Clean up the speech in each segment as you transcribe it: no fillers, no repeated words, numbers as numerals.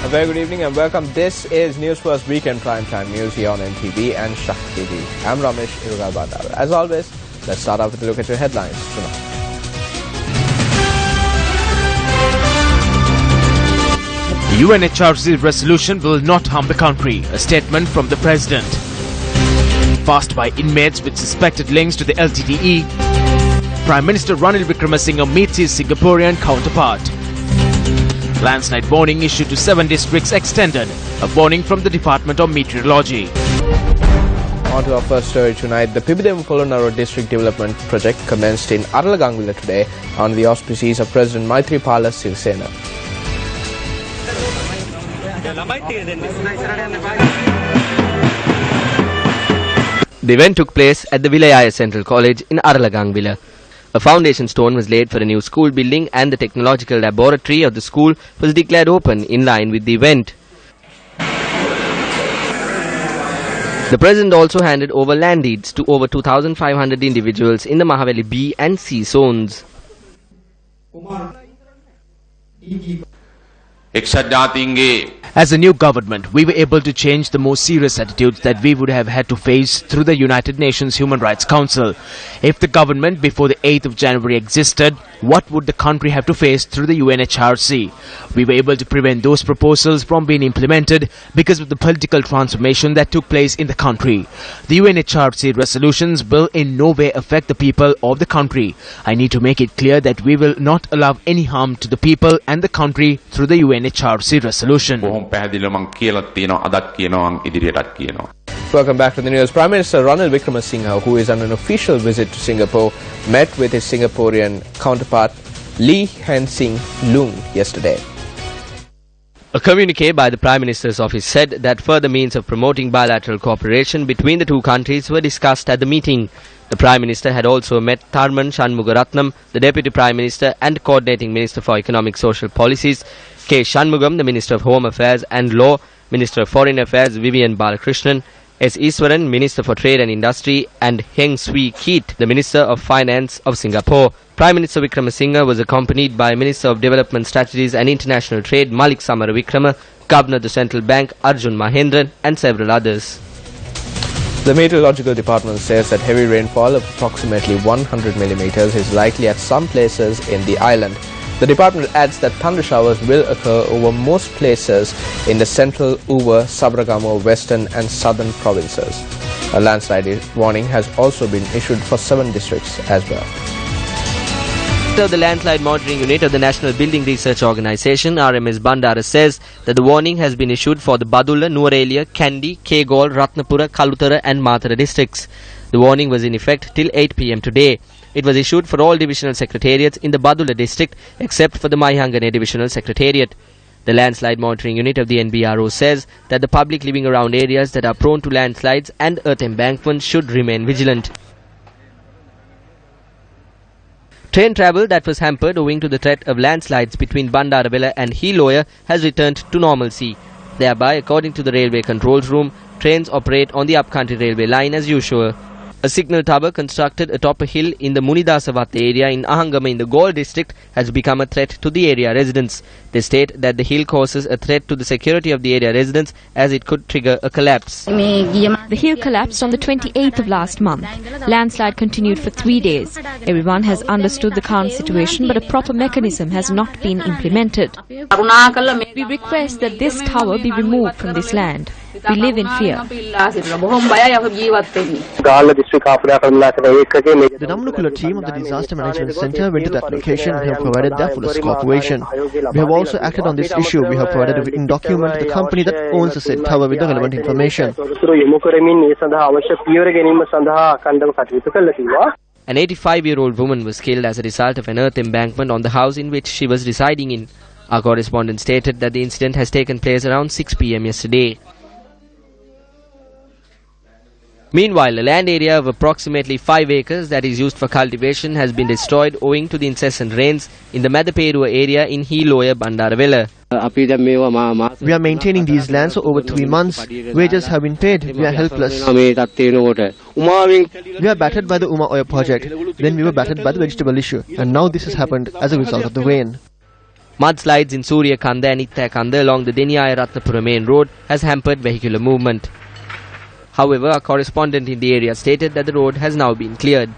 A very good evening and welcome. This is Newsfirst Weekend Primetime News here on MTV and Shakti TV. I'm Ramesh Irugabandar. As always, let's start off with a look at your headlines tonight. UNHRC resolution will not harm the country, a statement from the President. Fast by inmates with suspected links to the LTTE. Prime Minister Ranil Wickremesinghe meets his Singaporean counterpart. Landslide warning issued to 7 districts extended, a warning from the Department of Meteorology. On to our first story tonight. The Pibidemu Polonnaruwa District Development Project commenced in Aralagangwila today under the auspices of President Maithripala Sirisena. The event took place at the Vilayaya Central College in Aralagangwila. A foundation stone was laid for a new school building and the technological laboratory of the school was declared open in line with the event. The President also handed over land deeds to over 2,500 individuals in the Mahaweli B and C zones. As a new government, we were able to change the more serious attitudes that we would have had to face through the United Nations Human Rights Council. If the government before the 8th of January existed, what would the country have to face through the UNHRC? We were able to prevent those proposals from being implemented because of the political transformation that took place in the country. The UNHRC resolutions will in no way affect the people of the country. I need to make it clear that we will not allow any harm to the people and the country through the UNHRC resolution. Welcome back to the news. Prime Minister Ranil Wickremesinghe, who is on an official visit to Singapore, met with his Singaporean counterpart Lee Hsien Loong yesterday. A communique by the Prime Minister's office said that further means of promoting bilateral cooperation between the two countries were discussed at the meeting. The Prime Minister had also met Tharman Shanmugaratnam, the Deputy Prime Minister and Coordinating Minister for Economic Social Policies, K. Shanmugam, the Minister of Home Affairs and Law, Minister of Foreign Affairs Vivian Balakrishnan, S. Iswaran, Minister for Trade and Industry, and Heng Swee Keat, the Minister of Finance of Singapore. Prime Minister Wickremesinghe was accompanied by Minister of Development Strategies and International Trade Malik Samaravikrama, Governor of the Central Bank Arjun Mahendran, and several others. The Meteorological Department says that heavy rainfall of approximately 100 millimeters is likely at some places in the island. The department adds that thunder showers will occur over most places in the central, Uva, Sabaragamo, western and southern provinces. A landslide warning has also been issued for 7 districts as well. The Landslide Monitoring Unit of the National Building Research Organisation, RMS Bandara, says that the warning has been issued for the Badulla, Nuwara, Kandy, Kegol, Ratnapura, Kalutara and Matara districts. The warning was in effect till 8 p.m. today. It was issued for all divisional secretariats in the Badulla district except for the Maihangane divisional secretariat. The Landslide Monitoring Unit of the NBRO says that the public living around areas that are prone to landslides and earth embankments should remain vigilant. Train travel that was hampered owing to the threat of landslides between Bandarabella and Heloya has returned to normalcy. Thereby, according to the Railway Controls Room, trains operate on the upcountry railway line as usual. A signal tower constructed atop a hill in the Munidasavath area in Ahangama in the Galle district has become a threat to the area residents. They state that the hill causes a threat to the security of the area residents as it could trigger a collapse. The hill collapsed on the 28th of last month. Landslide continued for 3 days. Everyone has understood the current situation, but a proper mechanism has not been implemented. We request that this tower be removed from this land. We live in fear. The Namnukula team of the Disaster Management Center went to that location and have provided their fullest cooperation. We have also acted on this issue. We have provided a written document to the company that owns the said tower with the relevant information. An 85-year-old woman was killed as a result of an earth embankment on the house in which she was residing in. Our correspondent stated that the incident has taken place around 6 p.m. yesterday. Meanwhile, a land area of approximately 5 acres that is used for cultivation has been destroyed owing to the incessant rains in the Madaperua area in Heloya, Bandarabella. We are maintaining these lands for over 3 months. Wages have been paid. We are helpless. We are battered by the Uma oil project. Then we were battered by the vegetable issue. And now this has happened as a result of the rain. Mudslides in Surya Kanda and Ittha Kanda along the Deniya Ratnapura main road has hampered vehicular movement. However, a correspondent in the area stated that the road has now been cleared.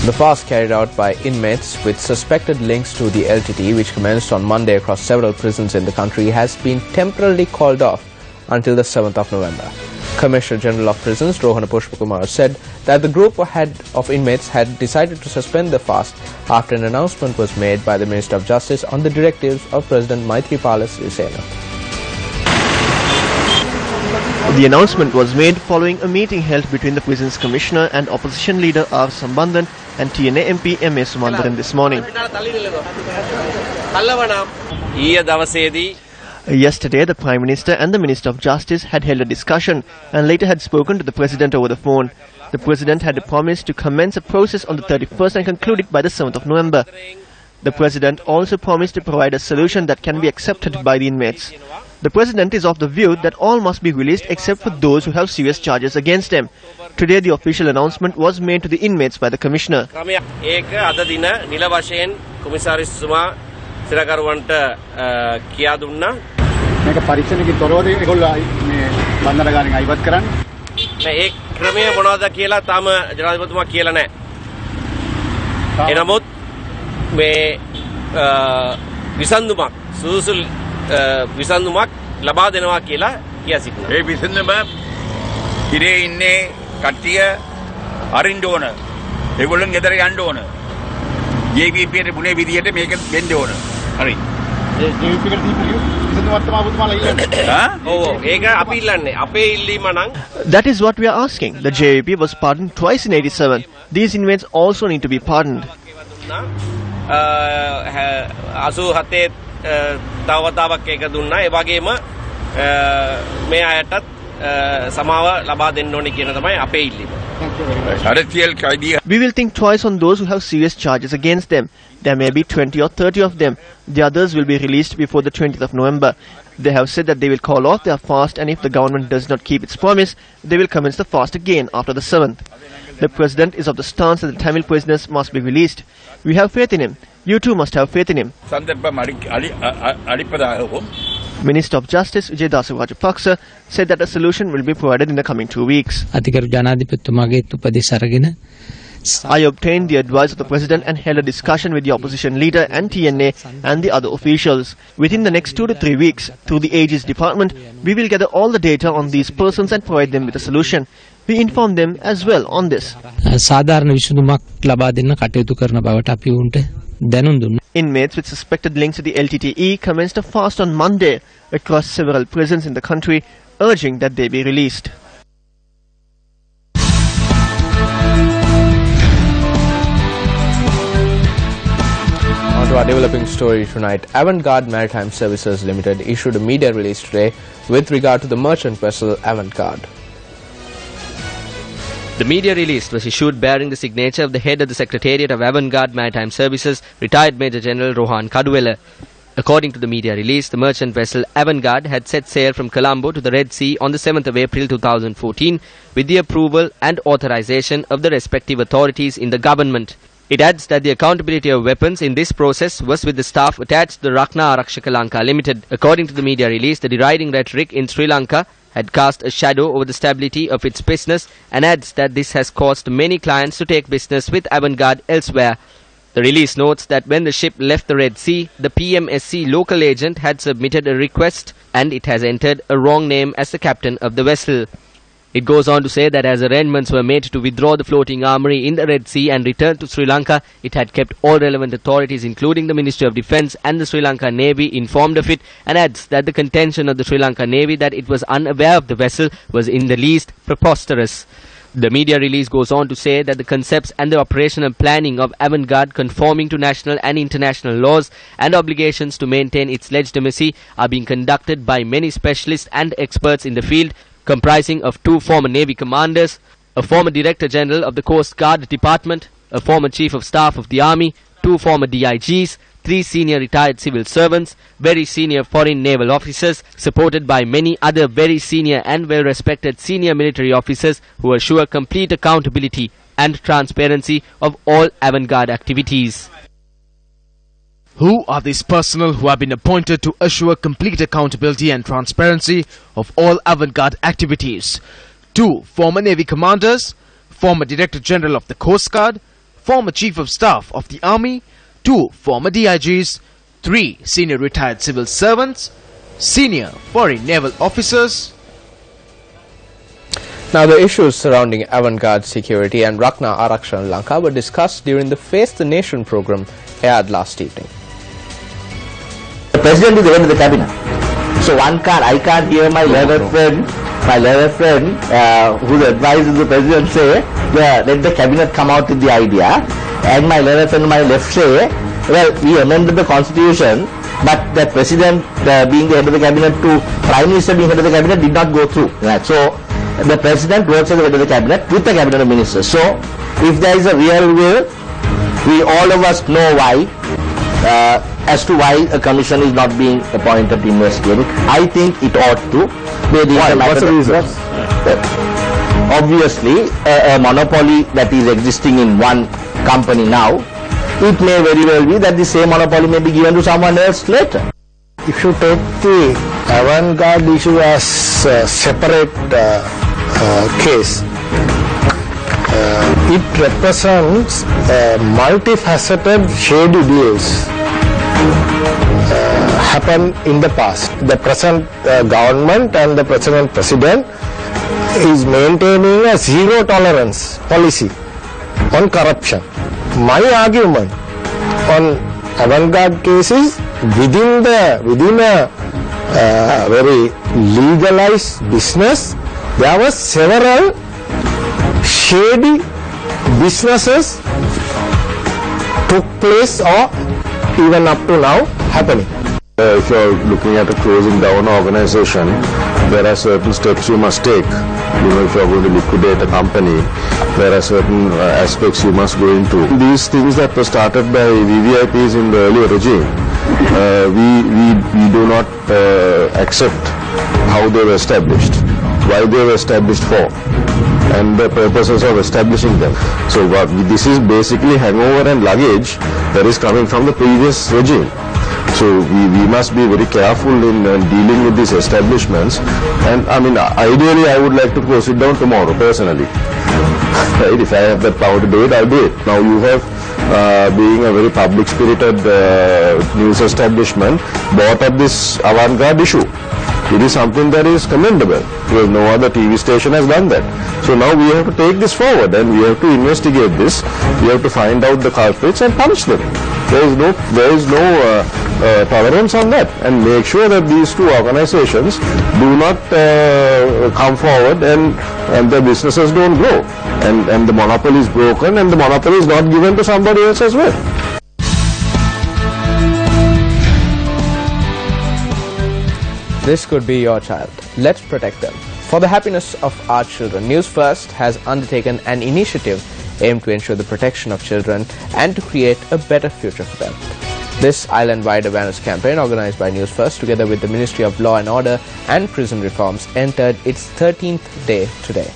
The fast carried out by inmates with suspected links to the LTT, which commenced on Monday across several prisons in the country, has been temporarily called off until the 7th of November. Commissioner General of Prisons Rohana Pushpakumar said that the group of inmates had decided to suspend the fast after an announcement was made by the Minister of Justice on the directives of President Maithripala Sirisena. The announcement was made following a meeting held between the prison's commissioner and opposition leader R. Sambandhan and TNA MP M.A. Sumandran this morning. Yesterday, the Prime Minister and the Minister of Justice had held a discussion and later had spoken to the President over the phone. The President had promised to commence a process on the 31st and conclude it by the 7th of November. The President also promised to provide a solution that can be accepted by the inmates. The President is of the view that all must be released except for those who have serious charges against them. Today, the official announcement was made to the inmates by the Commissioner. විසඳුමක් ලබා දෙනවා කියලා කියා සිටිනවා. ඒ විසඳුම ඉරේ ඉන්නේ කට්ටිය අරින්න ඕන. ඒගොල්ලන් ගෙදර යන්න ඕන. JVP ට පුනේ විදියට මේක වෙන්න ඕන. හරි. ඒ JVP එකට දීපු විසඳුමක් තමයි ඔබතුමාලා ඉල්ලන්නේ. හා? ඔව් ඒක අපි ඉල්ලන්නේ. අපේ ඉල්ලීම නම් That is what we are asking. The JVP was pardoned twice in 87. These inmates also need to be pardoned. 87 තවතාවක් එක දුන්නා. ඒ වගේම මේ අයටත් සමාව ලබා දෙන්න ඕනේ කියන තමයි අපේ ඉල්ලීම. We will think twice on those who have serious charges against them. There may be 20 or 30 of them. The others will be released before the 20th of November. They have said that they will call off their fast, and if the government does not keep its promise, they will commence the fast again after the 7th. The President is of the stance that the Tamil prisoners must be released. We have faith in him. You too must have faith in him. Minister of Justice Vijaydas Rajapaksa said that a solution will be provided in the coming 2 weeks. I obtained the advice of the President and held a discussion with the opposition leader and TNA and the other officials. Within the next 2 to 3 weeks, through the Aegis department, we will gather all the data on these persons and provide them with a solution. We inform them as well on this. Inmates with suspected links to the LTTE commenced a fast on Monday across several prisons in the country, urging that they be released. On to our developing story tonight. Avantgarde Maritime Services Limited issued a media release today with regard to the merchant vessel Avantgarde. The media release was issued bearing the signature of the head of the Secretariat of Avantgarde Maritime Services, retired Major General Rohan Kaduwela. According to the media release, the merchant vessel Avantgarde had set sail from Colombo to the Red Sea on the 7th of April 2014 with the approval and authorization of the respective authorities in the government. It adds that the accountability of weapons in this process was with the staff attached to the Rakna Arakshaka Lanka Limited. According to the media release, the deriding rhetoric in Sri Lanka had cast a shadow over the stability of its business and adds that this has caused many clients to take business with Avantgarde elsewhere. The release notes that when the ship left the Red Sea, the PMSC local agent had submitted a request and it has entered a wrong name as the captain of the vessel. It goes on to say that as arrangements were made to withdraw the floating armoury in the Red Sea and return to Sri Lanka, it had kept all relevant authorities including the Ministry of Defence and the Sri Lanka Navy informed of it, and adds that the contention of the Sri Lanka Navy that it was unaware of the vessel was in the least preposterous. The media release goes on to say that the concepts and the operational planning of Avantgarde conforming to national and international laws and obligations to maintain its legitimacy are being conducted by many specialists and experts in the field, comprising of 2 former Navy commanders, a former Director General of the Coast Guard Department, a former Chief of Staff of the Army, 2 former DIGs, 3 senior retired civil servants, very senior foreign naval officers, supported by many other very senior and well-respected senior military officers who assure complete accountability and transparency of all avant-garde activities. Who are these personnel who have been appointed to assure complete accountability and transparency of all avant-garde activities? 2 former Navy commanders, former Director General of the Coast Guard, former Chief of Staff of the Army, 2 former DIGs, 3 senior retired civil servants, senior foreign naval officers. Now, the issues surrounding avant-garde security and Rakna Arakshan in Lanka were discussed during the Face the Nation program aired last evening. The president is the head of the cabinet. So I can't hear my learned friend who advises the president say, yeah, let the cabinet come out with the idea. And my learned friend on my left say, well, we amended the constitution, but the president being the head of the cabinet to prime minister being head of the cabinet did not go through. Right? So the president works as the head of the cabinet with the cabinet of ministers. So if there is a real will, we all of us know why. As to why a commission is not being appointed to investigate it. I think it ought to. Why? What's the reason? Obviously, a monopoly that is existing in one company now, it may very well be that the same monopoly may be given to someone else later. If you take the avant-garde issue as a separate case, it represents multifaceted shady deals happen in the past. The present government and the present president is maintaining a zero tolerance policy on corruption. My argument on avant-garde cases within a very legalized business, there were several shady businesses took place or even up to now happening. If you're looking at a closing down organization, there are certain steps you must take. You know, if you're going to liquidate a company, there are certain aspects you must go into. These things that were started by VVIPs in the earlier regime, we do not accept how they were established, why they were established for, and the purposes of establishing them. So this is basically hangover and luggage that is coming from the previous regime. So we must be very careful in dealing with these establishments. And I mean, ideally I would like to go sit down tomorrow personally. Right? If I have that power to do it, I'll do it. Now you have, being a very public spirited news establishment, brought up this avant-garde issue. It is something that is commendable, because no other TV station has done that. So now we have to take this forward and we have to investigate this. We have to find out the culprits and punish them. There is no tolerance on that, and make sure that these two organizations do not come forward and the businesses don't grow, and the monopoly is broken and the monopoly is not given to somebody else as well. This could be your child. Let's protect them. For the happiness of our children, News First has undertaken an initiative aimed to ensure the protection of children and to create a better future for them. This island-wide awareness campaign, organized by News First together with the Ministry of Law and Order and Prison Reforms, entered its 13th day today.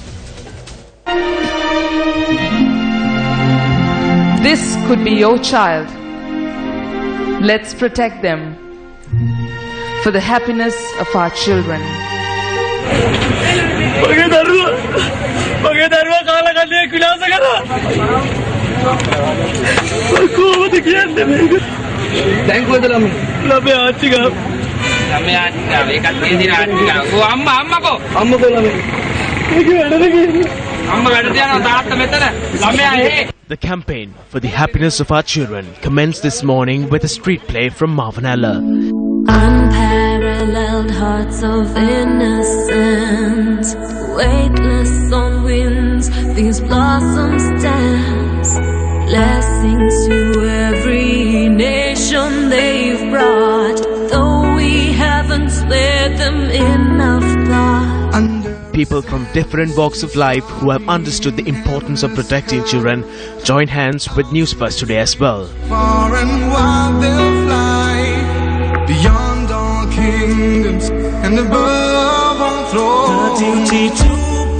This could be your child. Let's protect them for the happiness of our children. The campaign for the happiness of our children commenced this morning with a street play from Marvanella. Unparalleled hearts of innocence, weightless on winds, these blossoms dance. Blessings to every nation they've brought, though we haven't spared them enough thought. People from different walks of life who have understood the importance of protecting children join hands with News1st today as well. kingdoms and above on thrones. The duty to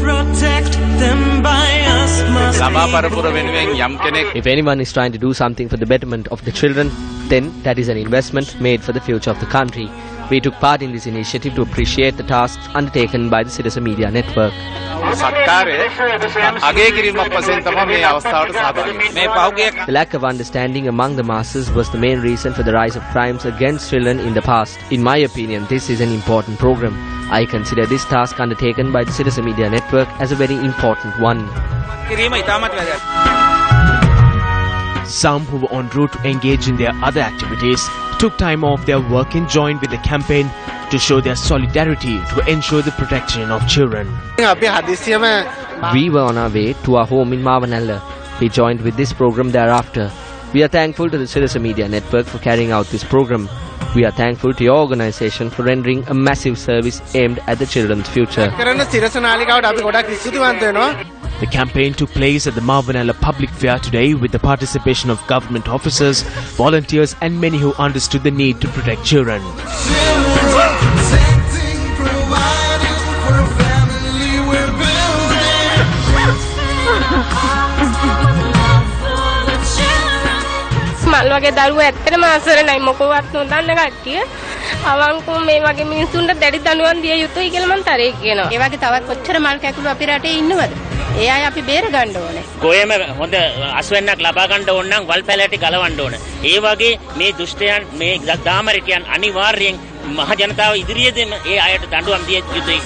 protect them by us must be. If anyone is trying to do something for the betterment of the children, then that is an investment made for the future of the country. We took part in this initiative to appreciate the tasks undertaken by the Citizen Media Network. The lack of understanding among the masses was the main reason for the rise of crimes against children in the past. In my opinion, this is an important program. I consider this task undertaken by the Citizen Media Network as a very important one. Some who were en route to engage in their other activities took time off their work and joined with the campaign to show their solidarity to ensure the protection of children. We were on our way to our home in Mavanalla. We joined with this program thereafter. We are thankful to the Citizen Media Network for carrying out this program. We are thankful to your organization for rendering a massive service aimed at the children's future. The campaign took place at the Mavanalla Public Fair today with the participation of government officers, volunteers and many who understood the need to protect children. මල්වගේ දරුවෝ ඇත්තටම අසරණයි මොකවත් නොදන්න කට්ටිය අවංකව මේ වගේ මිනිස්සුන්ට දැඩි දඬුවම් දිය යුතුයි කියලා මම තරේ කියනවා. ඒ වගේ තවත් කොච්චර මල් කැකුළු අපේ රටේ ඉන්නවද? ඒ අය අපි බේර ගන්න ඕනේ. ගෝයම හොඳ අස්වැන්නක් ලබා ගන්න ඕන නම් වල් පැලෑටි ගලවන්න ඕන. ඒ වගේ මේ දුෂ්ටයන් මේ දාමරිකයන් අනිවාර්යෙන් මහ ජනතාව ඉදිරියේදී ඒ අයට දඬුවම් දිය යුතුයි.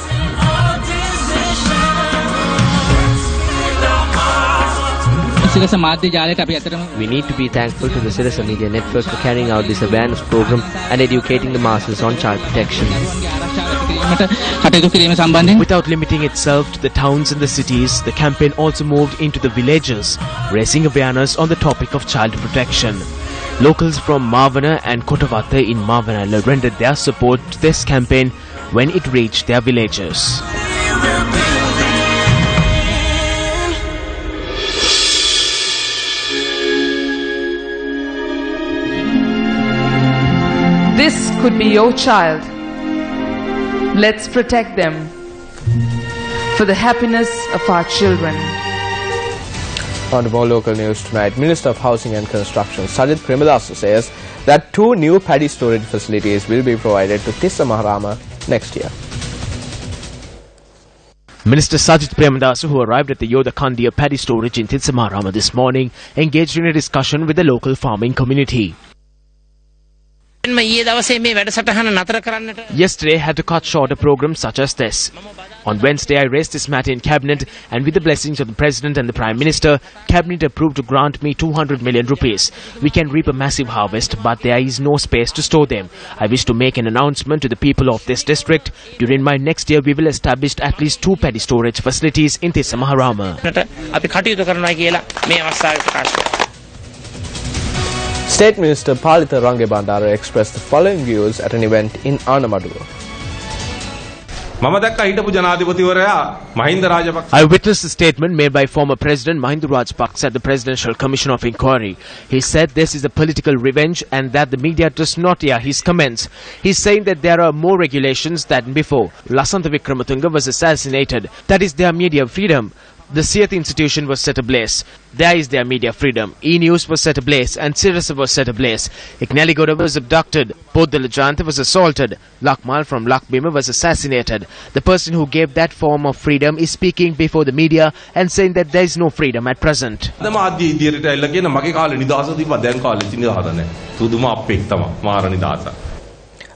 We need to be thankful to the Citizen Media Network for carrying out this awareness program and educating the masses on child protection. Without limiting itself to the towns and the cities, the campaign also moved into the villages, raising awareness on the topic of child protection. Locals from Mavana and Kotavatta in Mavanalla rendered their support to this campaign when it reached their villages. This could be your child. Let's protect them for the happiness of our children. On to more local news tonight, Minister of Housing and Construction Sajith Premadasu says that 2 new paddy storage facilities will be provided to Tissa Maharama next year. Minister Sajith Premadasu, who arrived at the Yoda Kandia paddy storage in Tissa Maharama this morning, engaged in a discussion with the local farming community. Yesterday had to cut short a program such as this. On Wednesday, I raised this matter in Cabinet, and with the blessings of the President and the Prime Minister, Cabinet approved to grant me 200 million rupees. We can reap a massive harvest, but there is no space to store them. I wish to make an announcement to the people of this district. During my next year, we will establish at least 2 paddy storage facilities in Tissa Maharama. State Minister Palitha Range Bandara expressed the following views at an event in Arnamaduwa. I witnessed a statement made by former President Mahinda Rajapaksa at the Presidential Commission of Inquiry. He said this is a political revenge and that the media does not air his comments. He's saying that there are more regulations than before. Lasantha Wickrematunge was assassinated. That is their media freedom. The Siath institution was set ablaze. There is their media freedom. E-News was set ablaze and Sirasa was set ablaze. Iknaligoda was abducted. Poddalajanta was assaulted. Lakmal from Lakbima was assassinated. The person who gave that form of freedom is speaking before the media and saying that there is no freedom at present.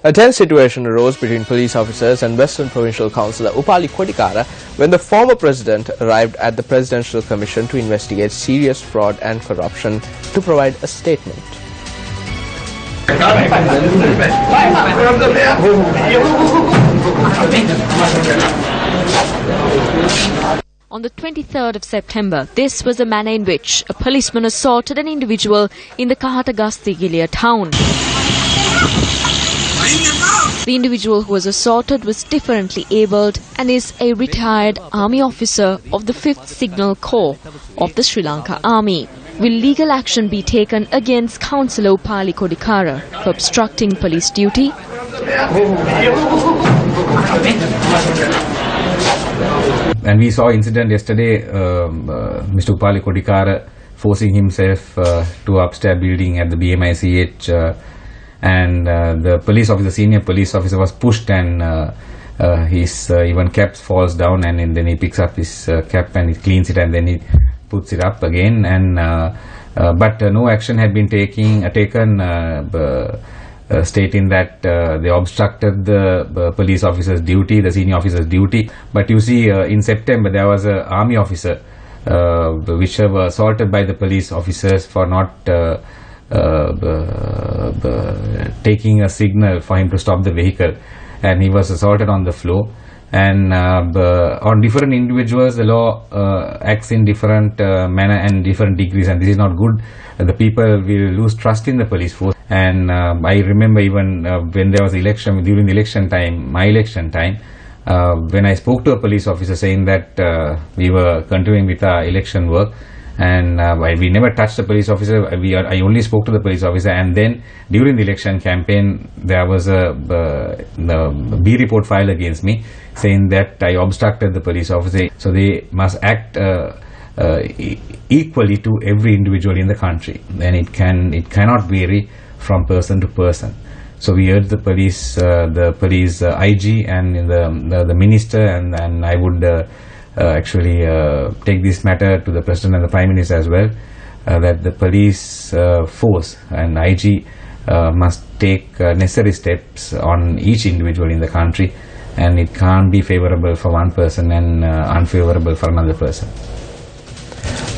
A tense situation arose between police officers and Western Provincial Councillor Upali Kodikara when the former president arrived at the Presidential Commission to investigate serious fraud and corruption to provide a statement. On the 23rd of September, this was the manner in which a policeman assaulted an individual in the Kahatagasti town. The individual who was assaulted was differently abled and is a retired army officer of the 5th Signal Corps of the Sri Lanka Army. Will legal action be taken against Councillor Upali Kodikara for obstructing police duty? And we saw incident yesterday, Mr. Upali Kodikara forcing himself to upstairs building at the BMICH, and the police officer, senior police officer, was pushed, and his even cap falls down, and then he picks up his cap and he cleans it, and then he puts it up again, and but no action had been taken, stating that they obstructed the police officer's duty, the senior officer's duty. But you see, in September there was an army officer which were assaulted by the police officers for not taking a signal for him to stop the vehicle, and he was assaulted on the floor. And on different individuals, the law acts in different manner and different degrees, and this is not good. The people will lose trust in the police force. And I remember even when there was election, during the election time, my election time, when I spoke to a police officer saying that we were continuing with our election work, and we never touched the police officer. I only spoke to the police officer, and then during the election campaign there was a B report filed against me saying that I obstructed the police officer. So they must act equally to every individual in the country, and it cannot vary from person to person. So we urge the police IG and the minister, and I would actually take this matter to the President and the Prime Minister as well, that the police force and IG must take necessary steps on each individual in the country, and it can't be favorable for one person and unfavorable for another person.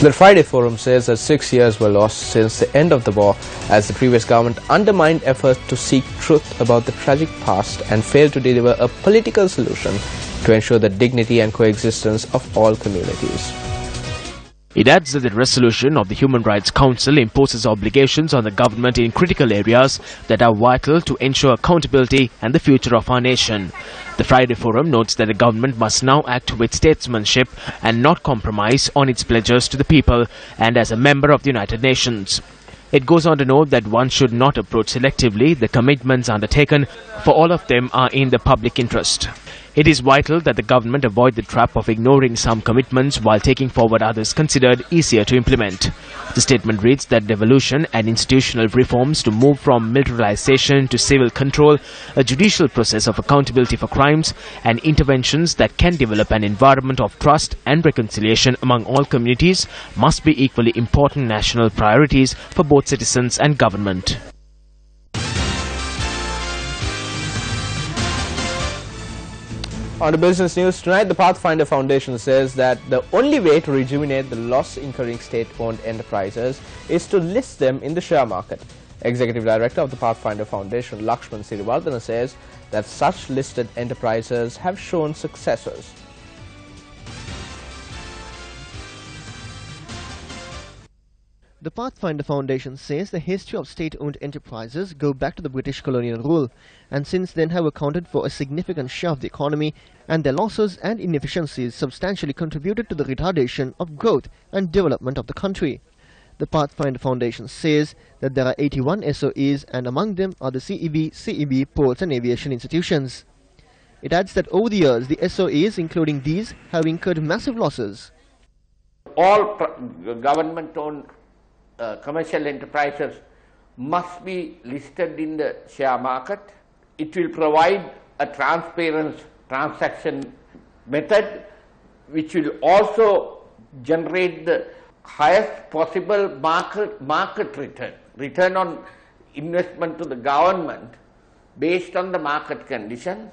The Friday Forum says that 6 years were lost since the end of the war, as the previous government undermined efforts to seek truth about the tragic past and failed to deliver a political solution to ensure the dignity and coexistence of all communities. It adds that the resolution of the Human Rights Council imposes obligations on the government in critical areas that are vital to ensure accountability and the future of our nation. The Friday Forum notes that the government must now act with statesmanship and not compromise on its pledges to the people and as a member of the United Nations. It goes on to note that one should not approach selectively the commitments undertaken, for all of them are in the public interest. It is vital that the government avoid the trap of ignoring some commitments while taking forward others considered easier to implement. The statement reads that devolution and institutional reforms to move from militarization to civil control, a judicial process of accountability for crimes, and interventions that can develop an environment of trust and reconciliation among all communities must be equally important national priorities for both citizens and government. On the business news tonight, the Pathfinder Foundation says that the only way to rejuvenate the loss-incurring state-owned enterprises is to list them in the share market. Executive Director of the Pathfinder Foundation, Lakshman Sirivardhana, says that such listed enterprises have shown successes. The Pathfinder Foundation says the history of state-owned enterprises go back to the British colonial rule, and since then have accounted for a significant share of the economy, and their losses and inefficiencies substantially contributed to the retardation of growth and development of the country. The Pathfinder Foundation says that there are 81 SOEs, and among them are the CEB, ports and aviation institutions. It adds that over the years, the SOEs, including these, have incurred massive losses. All government-owned commercial enterprises must be listed in the share market. It will provide a transparent transaction method which will also generate the highest possible market return on investment to the government based on the market conditions,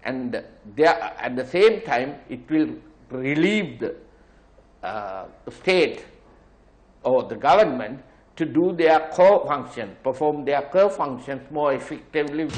and at the same time it will relieve the state or the government to do their core function, perform their core functions more effectively.